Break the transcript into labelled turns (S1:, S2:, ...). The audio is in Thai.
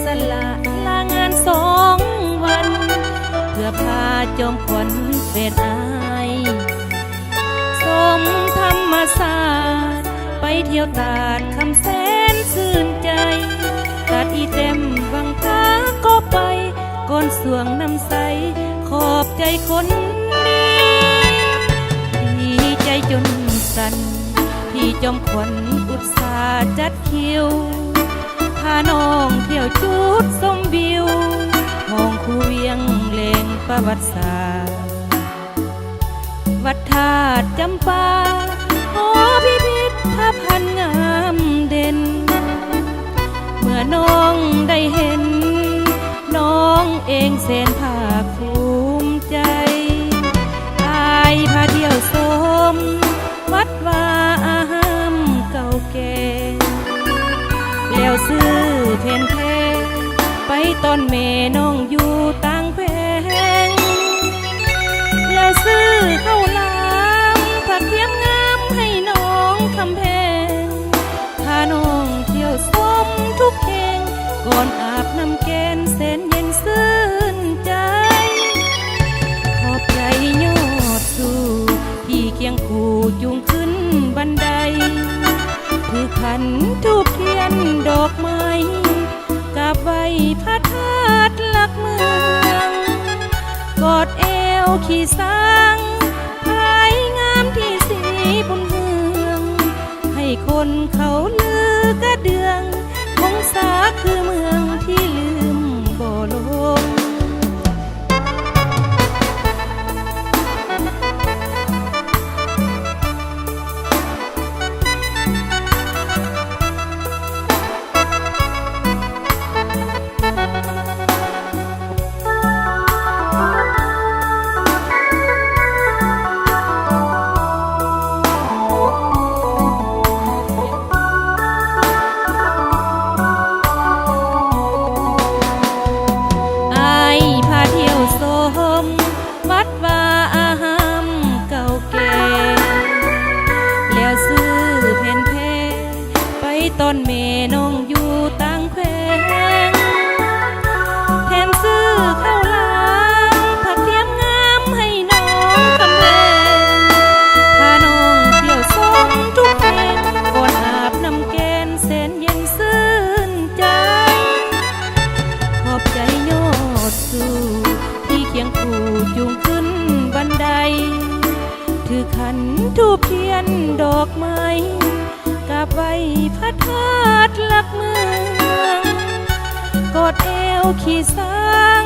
S1: สละลางาน2 วันเพื่อพาจอมขวัญเฟดอายสมธรรมศาสตร์ไปเที่ยวตาดคำแสนชื่นใจตัดอีเต็มวังตาก็ไปก้นสวงน้ำใสขอบใจคนดีใจจนสั่นพี่จอมขวัญอุตสาห์จัดคิวพาน้องเที่ยวจุดชมวิวห้องคูเวียงเลงประวัติศาสตร์วัดธาตุจำปาหอพิพิธภัณฑ์งามเด่นเมื่อน้องได้เห็นน้องเองแสนภาคภูมิใจอายพาเที่ยวชมวัดวาอามเก่าแก่แล้วซื้อเพนเพไปตอนเมน้องอยู่ต่างแพงแล้วซื้อข้าวหลามผัดเทียมงามให้น้องคำแพงพาน้องเที่ยวชมทุกแห่งก่อนอาบน้ำแกนแสนเย็นซื่นใจขอบใจยอดสู่ที่เคียงคู่จูงขึ้นบันไดถือขันทูบเทียนดอกไม้กราบไหว้พระธาตุหลักเมืองกอดเอวขี่สังพายงามที่สีบุญเฮืองให้คนเขาลือกระเดืองคงสาคือเมืองที่ลืมบ่ลงวัดวาอามเก่าแก่แล้วซื้อเพนเพไปต้นเมน้องอยู่ต่างแขวงแถมซื้อข้าวหลามผักเทียมงามให้น้องคำแพงพาน้องเที่ยวชมทุกแห่งก่อนอาบน้ำแกนแสนเย็นซื่นใจขอบใจยอดสู่ที่เคียงคู่จูงขึ้นบันไดถือขันทูบเทียนดอกไม้กราบไหว้พระธาตุหลักเมืองกอดเอวขี่สัง